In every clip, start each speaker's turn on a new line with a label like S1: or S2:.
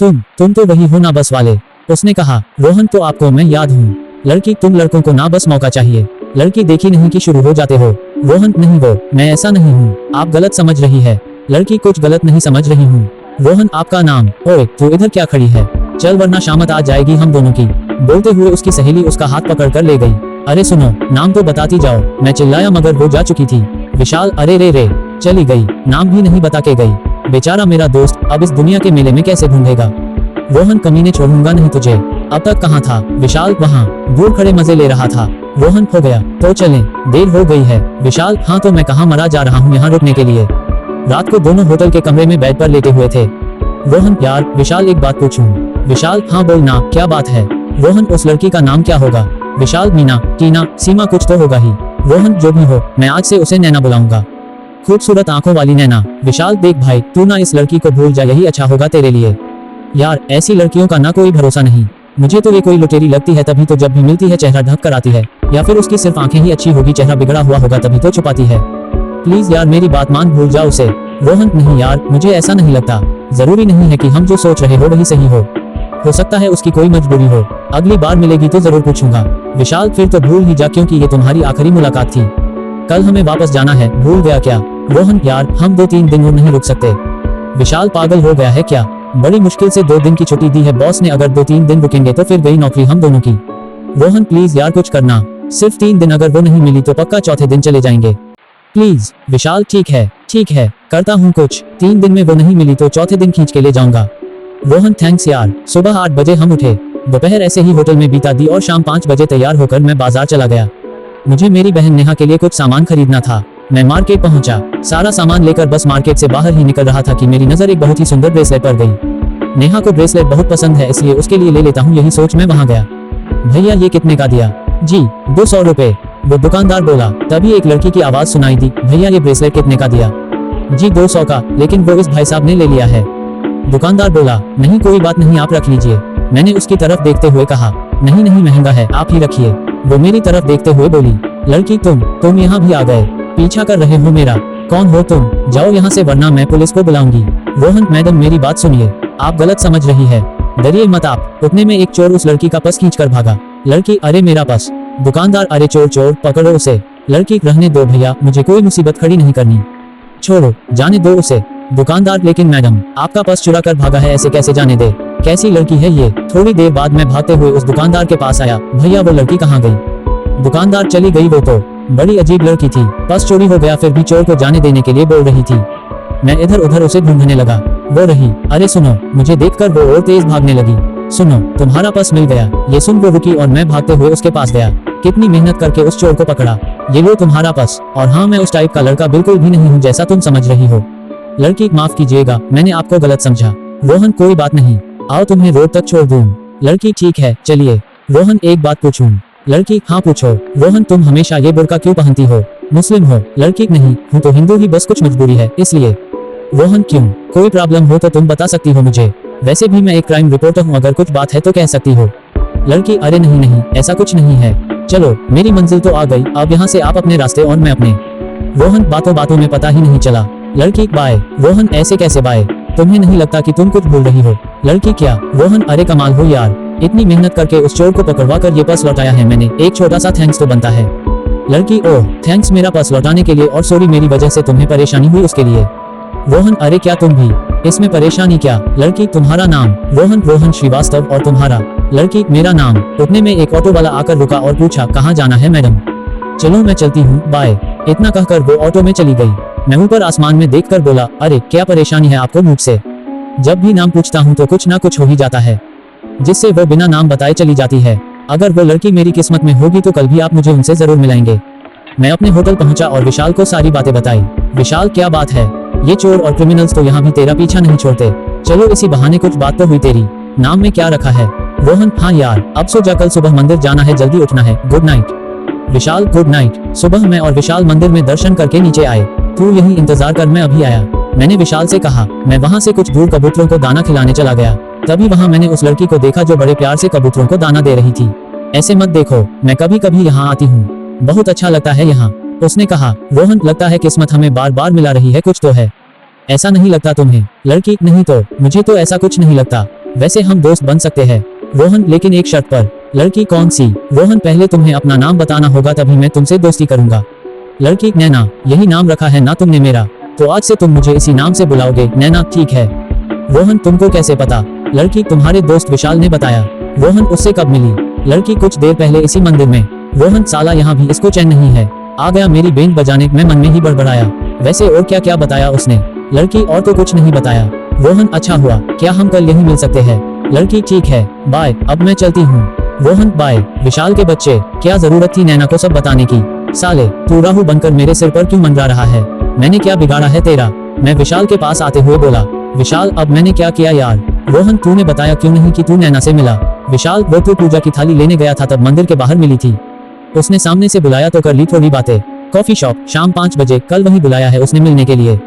S1: तुम तो वही हो ना बस वाले। उसने कहा, रोहन तो आपको मैं याद हूँ। लड़की, तुम लड़कों को ना बस मौका चाहिए। लड़की, देखी नहीं कि शुरू हो जाते हो। रोहन, नहीं वो मैं ऐसा नहीं हूँ, आप गलत समझ रही है। लड़की, कुछ गलत नहीं समझ रही हूँ। रोहन, आपका नाम। ओए, तू इधर क्या खड़ी है? चल वरना शामत आ जाएगी हम दोनों की। बोलते हुए उसकी सहेली उसका हाथ पकड़ कर ले गई। अरे सुनो, नाम तो बताती जाओ। मैं चिल्लाया मगर वो जा चुकी थी। विशाल, अरे रे, चली गई, नाम भी नहीं बता के गई। बेचारा मेरा दोस्त अब इस दुनिया के मेले में कैसे ढूंढेगा। रोहन, कमीने, छोड़ूंगा नहीं तुझे। अब तक कहाँ था? विशाल, वहाँ दूर खड़े मजे ले रहा था। रोहन, हो गया तो चलें, देर हो गई है। विशाल, हाँ तो मैं कहाँ मरा जा रहा हूँ यहाँ रुकने के लिए। रात को दोनों होटल के कमरे में बेड पर लेटे हुए थे। रोहन, यार विशाल एक बात पूछूं? विशाल, हाँ बोलना, क्या बात है? रोहन, उस लड़की का नाम क्या होगा? विशाल, मीना, टीना, सीमा, कुछ तो होगा ही। रोहन, जो भी हो मैं आज से उसे नैना बुलाऊंगा, खूबसूरत आंखों वाली नैना। विशाल, देख भाई, तू ना इस लड़की को भूल जा, यही अच्छा होगा तेरे लिए। यार ऐसी लड़कियों का ना कोई भरोसा नहीं। मुझे तो ये कोई लुटेरी लगती है, तभी तो जब भी मिलती है चेहरा ढक कर आती है। या फिर उसकी सिर्फ आंखें ही अच्छी होगी, चेहरा बिगड़ा हुआ होगा तभी तो छुपाती है। प्लीज यार मेरी बात मान, भूल जा उसे। रोहन, नहीं यार, मुझे ऐसा नहीं लगता। जरूरी नहीं है कि हम जो सोच रहे हो वही सही हो सकता है उसकी कोई मजबूरी हो। अगली बार मिलेगी तो जरूर पूछूंगा। विशाल, फिर तो भूल ही जा, क्योंकि ये तुम्हारी आखिरी मुलाकात थी। कल हमें वापस जाना है, भूल गया क्या? रोहन, यार हम 2-3 दिन और नहीं रुक सकते। विशाल, पागल हो गया है क्या? बड़ी मुश्किल से 2 दिन की छुट्टी दी है बॉस ने, अगर 2-3 दिन रुकेंगे तो फिर गई नौकरी हम दोनों की। रोहन, प्लीज यार कुछ करना, सिर्फ 3 दिन, अगर वो नहीं मिली तो पक्का चौथे दिन चले जाएंगे प्लीज। विशाल, ठीक है, करता हूँ कुछ। 3 दिन में वो नहीं मिली तो चौथे दिन खींच के ले जाऊंगा। रोहन, थैंक्स यार। सुबह 8 बजे हम उठे, दोपहर ऐसे ही होटल में बीता दी और शाम 5 बजे तैयार होकर मैं बाजार चला गया। मुझे मेरी बहन नेहा के लिए कुछ सामान खरीदना था। मैं मार्केट पहुंचा, सारा सामान लेकर बस मार्केट से बाहर ही निकल रहा था कि मेरी नजर एक बहुत ही सुंदर ब्रेसलेट पर गई। नेहा को ब्रेसलेट बहुत पसंद है, इसलिए उसके लिए ले लेता हूँ, यही सोच मैं वहां गया। भैया ये कितने का दिया? जी 200 रुपए, वो दुकानदार बोला। तभी एक लड़की की आवाज सुनाई दी, भैया ये ब्रेसलेट कितने का दिया? जी 200 का, लेकिन वो इस भाई साहब ने ले लिया है। दुकानदार बोला, नहीं कोई बात नहीं, आप रख लीजिए। मैंने उसकी तरफ देखते हुए कहा, नहीं महंगा है, आप ही रखिए। वो मेरी तरफ देखते हुए बोली, लड़की तुम यहाँ भी आ गए, पीछा कर रहे हो मेरा? कौन हो तुम? जाओ यहाँ से वरना मैं पुलिस को बुलाऊंगी। रोहन, मैडम मेरी बात सुनिए, आप गलत समझ रही है, डरिए मत आप। उतने में एक चोर उस लड़की का पर्स खींच कर भागा। लड़की, अरे मेरा पर्स। दुकानदार, अरे चोर पकड़ो उसे। लड़की, रहने दो भैया, मुझे कोई मुसीबत खड़ी नहीं करनी, छोड़ो, जाने दो उसे। दुकानदार, लेकिन मैडम आपका पर्स चुरा कर भागा है, ऐसे कैसे जाने दे? कैसी लड़की है ये? थोड़ी देर बाद मैं भागते हुए उस दुकानदार के पास आया, भैया वो लड़की कहाँ गई? दुकानदार, चली गई, वो तो बड़ी अजीब लड़की थी, पर्स चोरी हो गया फिर भी चोर को जाने देने के लिए बोल रही थी। मैं इधर उधर उसे ढूंढने लगा, वो रही। अरे सुनो, मुझे देखकर वो और तेज भागने लगी। सुनो, तुम्हारा पर्स मिल गया। ये सुन वो रुकी और मैं भागते हुए उसके पास गया, कितनी मेहनत करके उस चोर को पकड़ा। ये लो तुम्हारा पर्स। और हाँ, मैं उस टाइप का लड़का बिल्कुल भी नहीं हूँ जैसा तुम समझ रही हो। लड़की, माफ कीजिएगा, मैंने आपको गलत समझा। रोहन, कोई बात नहीं, आओ तुम्हें रोड तक छोड़ दूं। लड़की, ठीक है चलिए। रोहन, एक बात पूछूं? लड़की, हाँ पूछो। रोहन, तुम हमेशा ये बुर्का क्यों पहनती हो? मुस्लिम हो? लड़की, नहीं हूँ तो हिंदू ही, बस कुछ मजबूरी है इसलिए। रोहन, क्यों? कोई प्रॉब्लम हो तो तुम बता सकती हो मुझे, वैसे भी मैं एक क्राइम रिपोर्टर हूँ, अगर कुछ बात है तो कह सकती हो। लड़की, अरे नहीं ऐसा कुछ नहीं है, चलो मेरी मंजिल तो आ गई, अब यहाँ से आप अपने रास्ते और मैं अपने। रोहन, बातों में पता ही नहीं चला। लड़की, बाय। रोहन, ऐसे कैसे बाय? तुम्हें नहीं लगता कि तुम कुछ भूल रही हो? लड़की, क्या? रोहन, अरे कमाल हो यार, इतनी मेहनत करके उस चोर को पकड़वा कर ये पर्स लौटाया है मैंने, एक छोटा सा थैंक्स तो बनता है। लड़की, ओह थैंक्स मेरा पर्स लौटाने के लिए, और सॉरी मेरी वजह से तुम्हें परेशानी हुई उसके लिए। रोहन, अरे क्या तुम भी? इसमें परेशानी क्या? लड़की, तुम्हारा नाम? रोहन श्रीवास्तव, और तुम्हारा? लड़की, मेरा नाम। उतने में एक ऑटो वाला आकर रुका और पूछा, कहाँ जाना है मैडम? चलो मैं चलती हूँ, बाय। इतना कहकर वो ऑटो में चली गई। मैं ऊपर आसमान में देखकर बोला, अरे क्या परेशानी है आपको मुझसे? जब भी नाम पूछता हूँ तो कुछ ना कुछ हो ही जाता है, जिससे वो बिना नाम बताए चली जाती है। अगर वो लड़की मेरी किस्मत में होगी तो कल भी आप मुझे उनसे जरूर मिलाएंगे। मैं अपने होटल पहुंचा और विशाल को सारी बातें बताई। विशाल, क्या बात है, ये चोर और क्रिमिनल्स तो यहाँ भी तेरा पीछा नहीं छोड़ते। चलो इसी बहाने कुछ बात तो हुई तेरी। नाम में क्या रखा है? रोहन, हाँ यार, अब सो जा, कल सुबह मंदिर जाना है, जल्दी उठना है, गुड नाइट। विशाल, गुड नाइट। सुबह मैं और विशाल मंदिर में दर्शन करके नीचे आए। तू यही इंतजार कर, मैं अभी आया, मैंने विशाल से कहा। मैं वहाँ से कुछ दूर कबूतरों को दाना खिलाने चला गया, तभी वहाँ मैंने उस लड़की को देखा जो बड़े प्यार से कबूतरों को दाना दे रही थी। ऐसे मत देखो, मैं कभी कभी यहाँ आती हूँ, बहुत अच्छा लगता है यहाँ। उसने कहा, रोहन, लगता है किस्मत हमें बार बार मिला रही है, कुछ तो है। ऐसा नहीं लगता तुम्हें? लड़की, नहीं तो, मुझे तो ऐसा कुछ नहीं लगता। वैसे हम दोस्त बन सकते हैं रोहन, लेकिन एक शर्त पर। लड़की कौन सी? रोहन, पहले तुम्हें अपना नाम बताना होगा, तभी मैं तुमसे दोस्ती करूंगा। लड़की, नैना। यही नाम रखा है ना तुमने मेरा, तो आज से तुम मुझे इसी नाम से बुलाओगे। नैना, ठीक है। रोहन, तुमको कैसे पता? लड़की, तुम्हारे दोस्त विशाल ने बताया। रोहन, उससे कब मिली? लड़की, कुछ देर पहले इसी मंदिर में। रोहन, साला यहाँ भी इसको चैन नहीं है। आ गया मेरी बैंड बजाने, मैं मन में ही बड़बड़ाया। वैसे और क्या क्या बताया उसने? लड़की, और तो कुछ नहीं बताया। रोहन, अच्छा हुआ, क्या हम कल यहीं मिल सकते हैं? लड़की, ठीक है, बाय, अब मैं चलती हूँ। रोहन, बाय। विशाल के बच्चे, क्या जरूरत थी नैना को सब बताने की? साले, तू राहु बनकर मेरे सिर पर क्यों मंडरा रहा है? मैंने क्या बिगाड़ा है तेरा? मैं विशाल के पास आते हुए बोला। विशाल, अब मैंने क्या किया यार? रोहन, तूने बताया क्यों नहीं कि तू नैना से मिला? विशाल, वो तो पूजा की थाली लेने गया था तब मंदिर के बाहर मिली थी। उसने सामने से बुलाया तो कर ली थोड़ी बातें। कॉफी शॉप, शाम 5 बजे, कल वहीं बुलाया है उसने मिलने के लिए।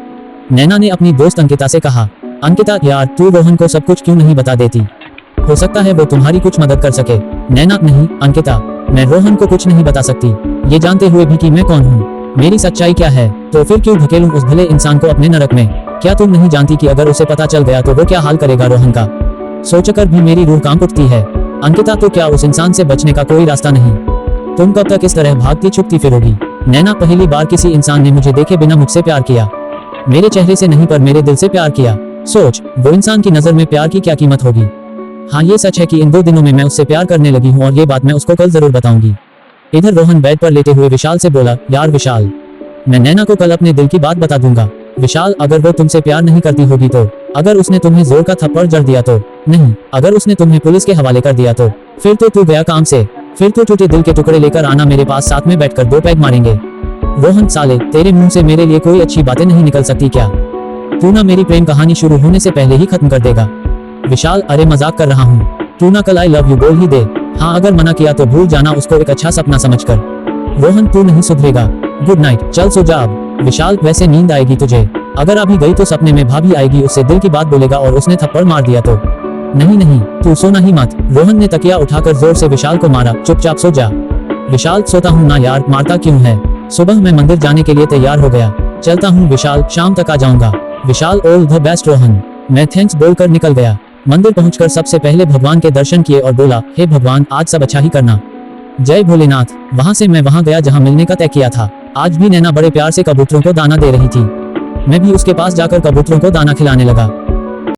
S1: नैना ने अपनी दोस्त अंकिता से कहा। अंकिता, यार तू रोहन को सब कुछ क्यों नहीं बता देती? हो सकता है वो तुम्हारी कुछ मदद कर सके। नैना, नहीं अंकिता, मैं रोहन को कुछ नहीं बता सकती, ये जानते हुए भी कि मैं कौन हूँ, मेरी सच्चाई क्या है। तो फिर क्यों ढकेलूं उस भले इंसान को अपने नरक में? क्या तुम नहीं जानती कि अगर उसे पता चल गया तो वो क्या हाल करेगा रोहन का? सोचकर भी मेरी रूह कांप उठती है। अंकिता, तो क्या उस इंसान से बचने का कोई रास्ता नहीं? तुम कब तक इस तरह भागती छुपती फिरोगी? नैना, पहली बार किसी इंसान ने मुझे देखे बिना मुझसे प्यार किया। मेरे चेहरे से नहीं पर मेरे दिल से प्यार किया। सोच, वो इंसान की नजर में प्यार की क्या कीमत होगी। हाँ, ये सच है कि इन 2 दिनों में मैं उससे प्यार करने लगी हूँ और ये बात मैं उसको कल जरूर बताऊंगी। इधर रोहन बेड पर लेटे हुए विशाल से बोला, यार विशाल, मैं नैना को कल अपने दिल की बात बता दूंगा। विशाल, अगर वो तुमसे प्यार नहीं करती होगी तो? अगर उसने तुम्हें जोर का थप्पड़ जड़ दिया तो? नहीं। अगर उसने तुम्हें पुलिस के हवाले कर दिया तो? फिर तो तू गया काम से। फिर तो टूटे दिल के टुकड़े लेकर आना मेरे पास, साथ में बैठकर 2 पैग मारेंगे। रोहन, साले, तेरे मुंह से मेरे लिए कोई अच्छी बातें नहीं निकल सकती क्या? तू ना मेरी प्रेम कहानी शुरू होने से पहले ही खत्म कर देगा। विशाल, अरे मजाक कर रहा हूँ, तू ना कल आई लव यू बोल ही दे। हाँ, अगर मना किया तो भूल जाना उसको एक अच्छा सपना समझकर। रोहन, तू नहीं सुधरेगा। गुड नाइट, चल सो जा अब। विशाल, वैसे नींद आएगी तुझे? अगर अभी गई तो सपने में भाभी आएगी, उससे दिल की बात बोलेगा और उसने थप्पड़ मार दिया तो? नहीं नहीं, तू सोना ही मत। रोहन ने तकिया उठाकर जोर से विशाल को मारा। चुपचाप सो जा। विशाल, सोता हूँ ना यार, मारता क्यों है? सुबह मैं मंदिर जाने के लिए तैयार हो गया। चलता हूँ विशाल, शाम तक आ जाऊंगा। विशाल, ऑल द बेस्ट रोहन। मैं थैंक्स बोलकर निकल गया। मंदिर पहुंचकर सबसे पहले भगवान के दर्शन किए और बोला, हे भगवान, आज सब अच्छा ही करना। जय भोलेनाथ। वहां से मैं वहां गया जहां मिलने का तय किया था। आज भी नैना बड़े प्यार से कबूतरों को दाना दे रही थी। मैं भी उसके पास जाकर कबूतरों को दाना खिलाने लगा।